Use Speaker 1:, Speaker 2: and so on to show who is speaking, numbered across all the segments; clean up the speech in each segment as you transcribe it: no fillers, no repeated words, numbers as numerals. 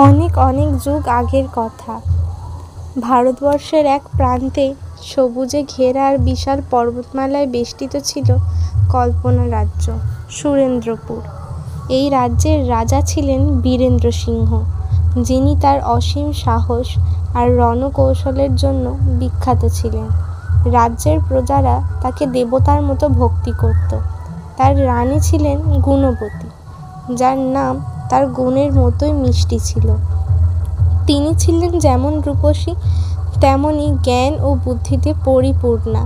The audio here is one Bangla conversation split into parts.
Speaker 1: অনেক অনেক যুগ আগের কথা। ভারতবর্ষের এক প্রান্তে সবুজে ঘেরা আর বিশাল পর্বতমালায় বেষ্টিত ছিল কল্পনা রাজ্য, সুরেন্দ্রপুর। এই রাজ্যের রাজা ছিলেন বীরেন্দ্র সিংহ, যিনি তার অসীম সাহস আর রণকৌশলের জন্য বিখ্যাত ছিলেন। রাজ্যের প্রজারা তাকে দেবতার মতো ভক্তি করত। তার রানী ছিলেন গুণবতী, যার নাম তার গুণের মতোই মিষ্টি ছিল। তিনি ছিলেন যেমন রূপসী, তেমনি জ্ঞান ও বুদ্ধিতে পরিপূর্ণা।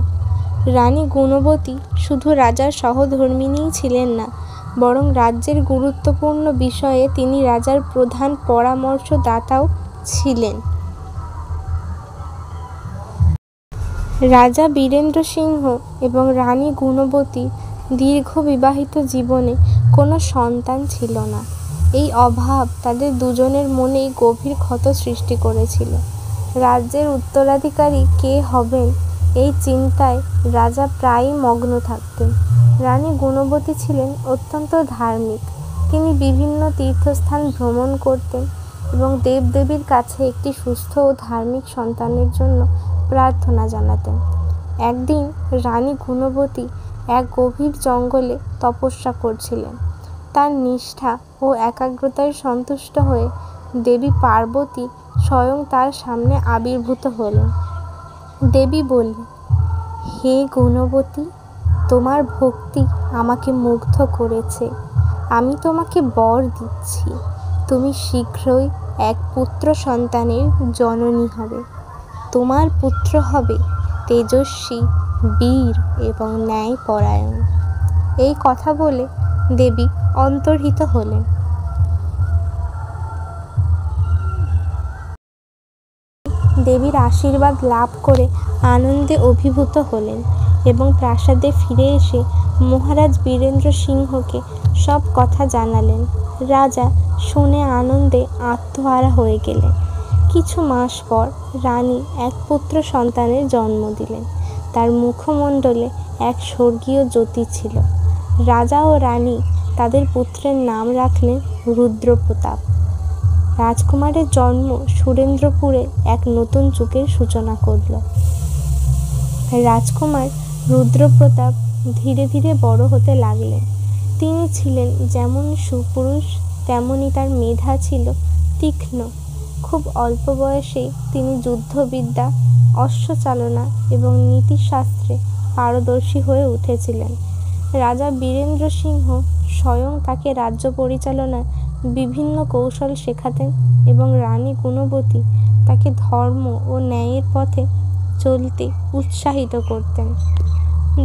Speaker 1: রানী গুণবতী শুধু রাজার সহধর্মিণীই ছিলেন না, বরং রাজ্যের গুরুত্বপূর্ণ বিষয়ে তিনি রাজার প্রধান পরামর্শদাতাও ছিলেন। রাজা বীরেন্দ্র সিংহ এবং রানী গুণবতীর দীর্ঘ বিবাহিত জীবনে কোনো সন্তান ছিল না। এই অভাব তাদের দুজনের মনেই গভীর ক্ষত সৃষ্টি করেছিল। রাজ্যের উত্তরাধিকারী কে হবেন এই চিন্তায় রাজা প্রায়ই মগ্ন থাকতেন। রানী গুণবতী ছিলেন অত্যন্ত ধার্মিক। তিনি বিভিন্ন তীর্থস্থান ভ্রমণ করতেন এবং দেবদেবীর কাছে একটি সুস্থ ও ধার্মিক সন্তানের জন্য প্রার্থনা জানাতেন। একদিন রানী গুণবতী এক গভীর জঙ্গলে তপস্যা করছিলেন। তার নিষ্ঠা ও একাগ্রতায় সন্তুষ্ট হয়ে দেবী পার্বতী স্বয়ং তার সামনে আবির্ভূত হলেন। দেবী বললেন, হে গুণবতী, তোমার ভক্তি আমাকে মুগ্ধ করেছে। আমি তোমাকে বর দিচ্ছি, তুমি শীঘ্রই এক পুত্র সন্তানের জননী হবে। তোমার পুত্র হবে তেজস্বী, বীর এবং ন্যায়পরায়ণ। এই কথা বলে দেবী অন্তর্হিত হলেন। দেবীর আশীর্বাদ লাভ করে আনন্দে অভিভূত হলেন এবং প্রাসাদে ফিরে এসে মহারাজ বীরেন্দ্র সিংহকে সব কথা জানালেন। রাজা শুনে আনন্দে আত্মহারা হয়ে গেলেন। কিছু মাস পর রানী এক পুত্র সন্তানের জন্ম দিলেন। তার মুখমণ্ডলে এক স্বর্গীয় জ্যোতি ছিল। রাজা ও রানী তাদের পুত্রের নাম রাখলেন রুদ্রপ্রতাপ। রাজকুমারের জন্ম সুরেন্দ্রপুরে এক নতুন যুগের সূচনা করল। রাজকুমার রুদ্রপ্রতাপ ধীরে ধীরে বড় হতে লাগলেন। তিনি ছিলেন যেমন সুপুরুষ, তেমনি তার মেধা ছিল তীক্ষ্ণ। খুব অল্প বয়সেই তিনি যুদ্ধবিদ্যা, অশ্বচালনা এবং নীতিশাস্ত্রে পারদর্শী হয়ে উঠেছিলেন। রাজা বীরেন্দ্র সিংহ স্বয়ং তাকে রাজ্য পরিচালনার বিভিন্ন কৌশল শেখাতেন এবং রানী গুণবতী তাকে ধর্ম ও ন্যায়ের পথে চলতে উৎসাহিত করতেন।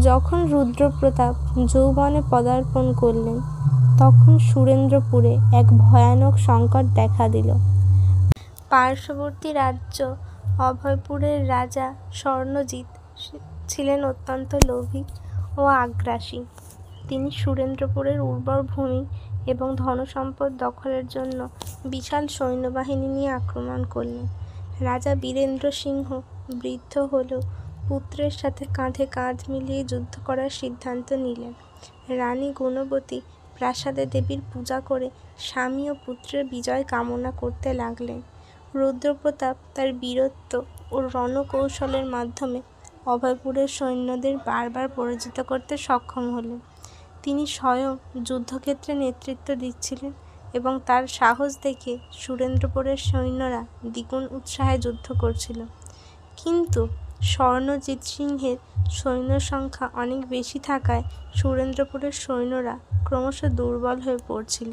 Speaker 1: যখন রুদ্রপ্রতাপ যৌবনে পদার্পণ করলেন, তখন সুরেন্দ্রপুরে এক ভয়ানক সংকট দেখা দিল। পার্শ্ববর্তী রাজ্য অভয়পুরের রাজা স্বর্ণজিৎ ছিলেন অত্যন্ত লোভী ও আগ্রাসী। তিনি সুরেন্দ্রপুরের উর্বর ভূমি এবং ধনসম্পদ দখলের জন্য বিশাল সৈন্যবাহিনী নিয়ে আক্রমণ করলেন। রাজা বীরেন্দ্র সিংহ বৃদ্ধ হলেও পুত্রের সাথে কাঁধে কাঁধ মিলিয়ে যুদ্ধ করার সিদ্ধান্ত নিলেন। রানী গুণবতী প্রাসাদে দেবীর পূজা করে স্বামী ও পুত্রের বিজয় কামনা করতে লাগলেন। রুদ্রপ্রতাপ তার বীরত্ব ও রণকৌশলের মাধ্যমে অভয়পুরের সৈন্যদের বারবার পরাজিত করতে সক্ষম হলেন। তিনি স্বয়ং যুদ্ধক্ষেত্রে নেতৃত্ব দিচ্ছিলেন এবং তার সাহস দেখে সুরেন্দ্রপুরের সৈন্যরা দ্বিগুণ উৎসাহে যুদ্ধ করছিল। কিন্তু স্বর্ণজিৎ সিংহের সৈন্য সংখ্যা অনেক বেশি থাকায় সুরেন্দ্রপুরের সৈন্যরা ক্রমশ দুর্বল হয়ে পড়ছিল।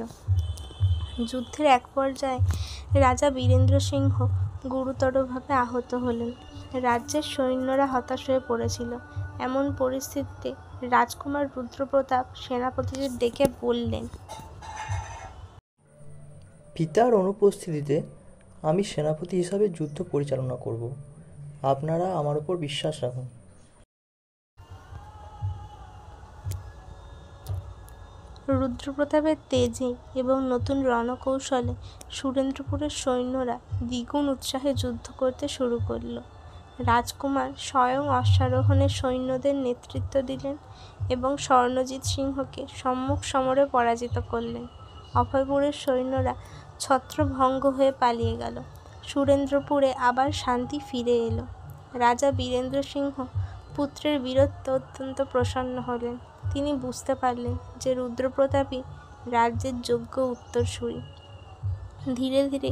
Speaker 1: যুদ্ধের এক পর্যায়ে রাজা বীরেন্দ্র সিংহ গুরুতরভাবে আহত হলেন। রাজ্যের সৈন্যরা হতাশ হয়ে পড়েছিল। এমন পরিস্থিতিতে রাজকুমার রুদ্রপ্রতাপ সেনাপতিদের ডেকে বললেন,
Speaker 2: পিতার অনুপস্থিতিতে আমি সেনাপতি হিসাবে যুদ্ধ পরিচালনা করব। আপনারা আমার উপর বিশ্বাস রাখুন।
Speaker 1: রুদ্রপ্রতাপের তেজে এবং নতুন রণকৌশলে সুরেন্দ্রপুরের সৈন্যরা দ্বিগুণ উৎসাহে যুদ্ধ করতে শুরু করল। রাজকুমার স্বয়ং অশ্বারোহণে সৈন্যদের নেতৃত্ব দিলেন এবং স্বর্ণজিৎ সিংহকে সম্মুখ সমরে পরাজিত করলেন। অভয়পুরের সৈন্যরা ছত্রভঙ্গ হয়ে পালিয়ে গেল। সুরেন্দ্রপুরে আবার শান্তি ফিরে এলো। রাজা বীরেন্দ্র সিংহ পুত্রের বীরত্বে অত্যন্ত প্রসন্ন হলেন। তিনি বুঝতে পারলেন যে রুদ্রপ্রতাপই রাজ্যের যোগ্য উত্তরসূরি। ধীরে ধীরে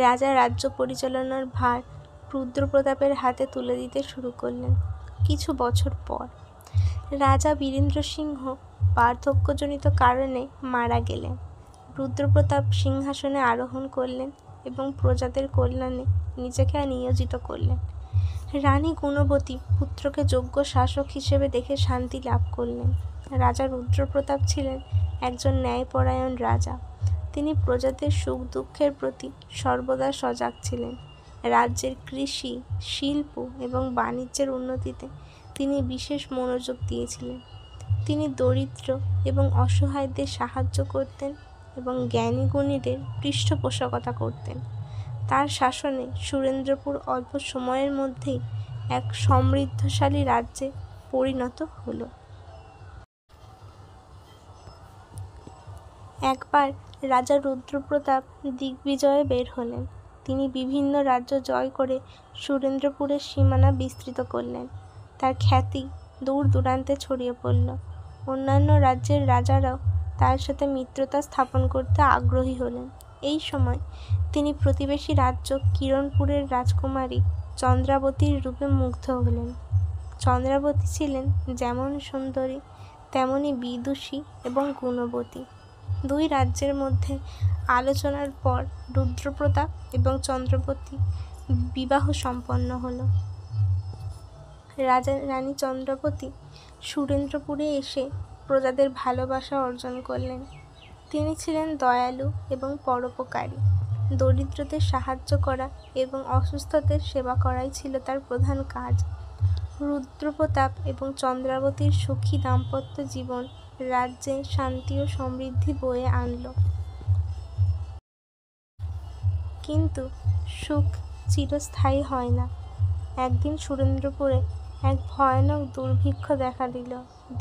Speaker 1: রাজা রাজ্য পরিচালনার ভার রুদ্রপ্রতাপের হাতে তুলে দিতে শুরু করলেন। কিছু বছর পর রাজা বীরেন্দ্র সিংহ বার্ধক্যজনিত কারণে মারা গেলেন। রুদ্রপ্রতাপ সিংহাসনে আরোহণ করলেন এবং প্রজাদের কল্যাণে নিজেকে নিয়োজিত করলেন। রানী গুণবতী পুত্রকে যোগ্য শাসক হিসেবে দেখে শান্তি লাভ করলেন। রাজা রুদ্রপ্রতাপ ছিলেন একজন ন্যায়পরায়ণ রাজা। তিনি প্রজাদের সুখ দুঃখের প্রতি সর্বদা সজাগ ছিলেন। রাজ্যের কৃষি, শিল্প এবং বাণিজ্যের উন্নতিতে তিনি বিশেষ মনোযোগ দিয়েছিলেন। তিনি দরিদ্র এবং অসহায়দের সাহায্য করতেন এবং জ্ঞানী গুণীদের পৃষ্ঠপোষকতা করতেন। তার শাসনে সুরেন্দ্রপুর অল্প সময়ের মধ্যেই এক সমৃদ্ধশালী রাজ্যে পরিণত হল। একবার রাজা রুদ্রপ্রতাপ দিগ্বিজয়ে বের হলেন। তিনি বিভিন্ন রাজ্য জয় করে সুরেন্দ্রপুরের সীমানা বিস্তৃত করলেন। তার খ্যাতি দূর দূরান্তে ছড়িয়ে পড়ল। অন্যান্য রাজ্যের রাজারাও তার সাথে মিত্রতা স্থাপন করতে আগ্রহী হলেন। এই সময় তিনি প্রতিবেশী রাজ্য কিরণপুরের রাজকুমারী চন্দ্রাবতীর রূপে মুগ্ধ হলেন। চন্দ্রাবতী ছিলেন যেমন সুন্দরী তেমনি বিদুষী এবং গুণবতী। দুই রাজ্যের মধ্যে আলোচনার পর রুদ্রপ্রতাপ এবং চন্দ্রাবতী বিবাহ সম্পন্ন হল। রানী চন্দ্রাবতী সুরেন্দ্রপুরে এসে প্রজাদের ভালোবাসা অর্জন করলেন। তিনি ছিলেন দয়ালু এবং পরোপকারী। দরিদ্রদের সাহায্য করা এবং অসুস্থদের সেবা করাই ছিল তার প্রধান কাজ। রুদ্রপ্রতাপ এবং চন্দ্রাবতীর সুখী দাম্পত্য জীবন রাজ্যে শান্তি ও সমৃদ্ধি বয়ে আনল। কিন্তু সুখ চিরস্থায়ী হয় না। একদিন সুরেন্দ্রপুরে এক ভয়ানক দুর্ভিক্ষ দেখা দিল।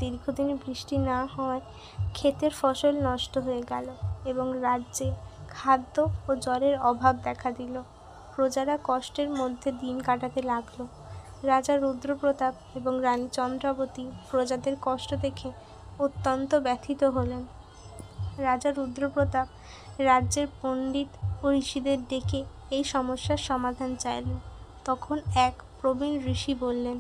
Speaker 1: দীর্ঘদিন বৃষ্টি না হওয়ায় ক্ষেতের ফসল নষ্ট হয়ে গেল এবং রাজ্যে খাদ্য ও জলের অভাব দেখা দিল। প্রজারা কষ্টের মধ্যে দিন কাটাতে লাগলো। রাজা রুদ্রপ্রতাপ এবং রানী চন্দ্রাবতী প্রজাদের কষ্ট দেখে অত্যন্ত ব্যথিত হলেন। রাজা রুদ্রপ্রতাপ রাজ্যের পণ্ডিত ও ঋষিদের ডেকে এই সমস্যার সমাধান চাইলেন। তখন এক প্রবীণ ঋষি বললেন,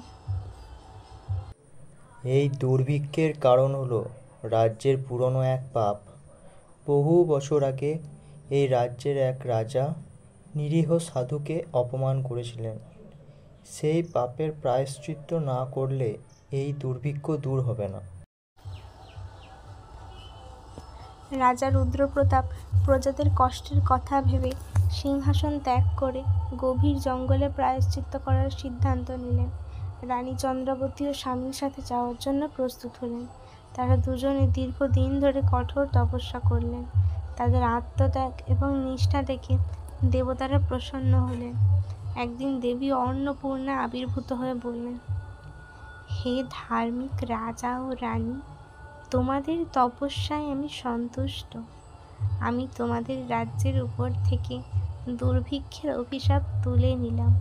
Speaker 2: এই দুর্ভিক্ষের কারণ হলো রাজ্যের পুরনো এক পাপ। বহু বছর আগে এই রাজ্যের এক রাজা নিরীহ সাধুকে অপমান করেছিলেন। সেই পাপের প্রায়শ্চিত্ত না করলে এই দুর্ভিক্ষ দূর হবে না।
Speaker 1: রাজা রুদ্রপ্রতাপ প্রজাদের কষ্টের কথা ভেবে সিংহাসন ত্যাগ করে গভীর জঙ্গলে প্রায়শ্চিত্ত করার সিদ্ধান্ত নিলেন। রানী চন্দ্রাবতীও স্বামীর সাথে যাওয়ার জন্য প্রস্তুত হলেন। তারা দুজনে দীর্ঘদিন ধরে কঠোর তপস্যা করলেন। তাদের আত্মত্যাগ এবং নিষ্ঠা দেখে দেবতারা প্রসন্ন হলেন। একদিন দেবী অন্নপূর্ণা আবির্ভূত হয়ে বললেন, হে ধার্মিক রাজা ও রানী, তোমাদের তপস্যায় আমি সন্তুষ্ট। আমি তোমাদের রাজ্যের উপর থেকে দুর্ভিক্ষের অভিশাপ তুলে নিলাম।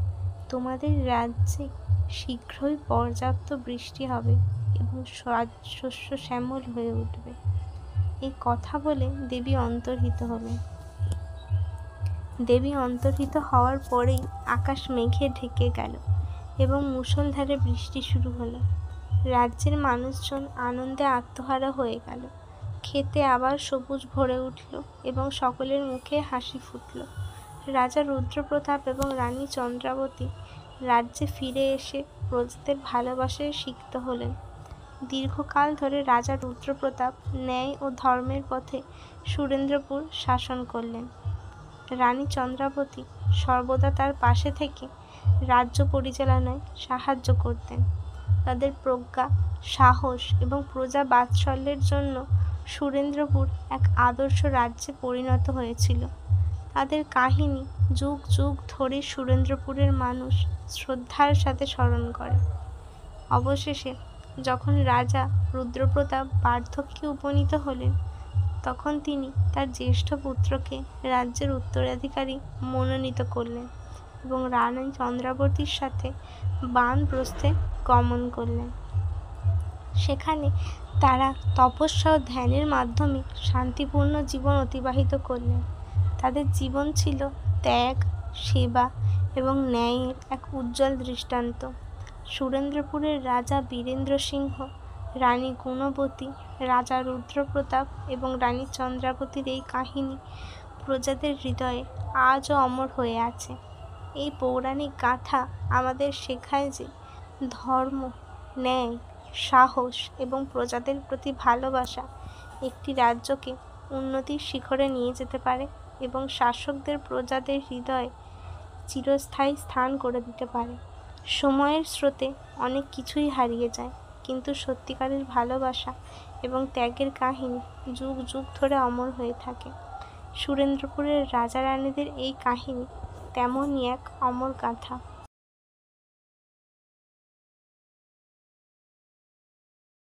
Speaker 1: তোমাদের রাজ্যে শীঘ্রই পর্যাপ্ত বৃষ্টি হবে এবং শস্য শ্যামল হয়ে উঠবে। এই কথা বলে দেবী অন্তর্হিত হলেন। দেবী অন্তর্হিত হওয়ার পরেই আকাশ মেঘে ঢেকে গেল এবং মুষলধারে বৃষ্টি শুরু হলো। রাজ্যের মানুষজন আনন্দে আত্মহারা হয়ে গেল। ক্ষেতে আবার সবুজ ভরে উঠল এবং সকলের মুখে হাসি ফুটল। রাজা রুদ্রপ্রতাপ এবং রানী চন্দ্রাবতী রাজ্যে ফিরে এসে প্রজাদের ভালোবাসায় সিক্ত হলেন। দীর্ঘকাল ধরে রাজা রুদ্রপ্রতাপ ন্যায় ও ধর্মের পথে সুরেন্দ্রপুর শাসন করলেন। রানী চন্দ্রাবতী সর্বদা তার পাশে থেকে রাজ্য পরিচালনায় সাহায্য করতেন। তাদের প্রজ্ঞা, সাহস এবং প্রজা বাৎসল্যের জন্য সুরেন্দ্রপুর এক আদর্শ রাজ্যে পরিণত হয়েছিল। তাদের কাহিনী যুগ যুগ ধরে সুরেন্দ্রপুরের মানুষ শ্রদ্ধার সাথে স্মরণ করে। অবশেষে যখন রাজা রুদ্রপ্রতাপ বার্ধক্যে উপনীত হলেন, তখন তিনি তার জ্যেষ্ঠ পুত্রকে রাজ্যের উত্তরাধিকারী মনোনীত করলেন এবং রানী চন্দ্রাবতীর সাথে বানপ্রস্থে গমন করলেন। সেখানে তারা তপস্যা ও ধ্যানের মাধ্যমে শান্তিপূর্ণ জীবন অতিবাহিত করলেন। তাদের জীবন ছিল ত্যাগ, সেবা এবং ন্যায়ের এক উজ্জ্বল দৃষ্টান্ত। সুরেন্দ্রপুরের রাজা বীরেন্দ্র সিংহ, রানী গুণবতী, রাজা রুদ্রপ্রতাপ এবং রানী চন্দ্রাবতীর এই কাহিনী প্রজাদের হৃদয়ে আজও অমর হয়ে আছে। এই পৌরাণিক গাথা আমাদের শেখায় যে ধর্ম, ন্যায়, সাহস এবং প্রজাদের প্রতি ভালোবাসা একটি রাজ্যকে উন্নতির শিখরে নিয়ে যেতে পারে এবং শাসকদের প্রজাদের হৃদয়ে চিরস্থায়ী স্থান করে দিতে পারে। সময়ের স্রোতে অনেক কিছুই হারিয়ে যায়, কিন্তু সত্যিকারের ভালোবাসা এবং ত্যাগের কাহিনী যুগ যুগ ধরে অমর হয়ে থাকে। সুরেন্দ্রপুরের রাজা রানীদের এই কাহিনী তেমনই এক অমর গাথা।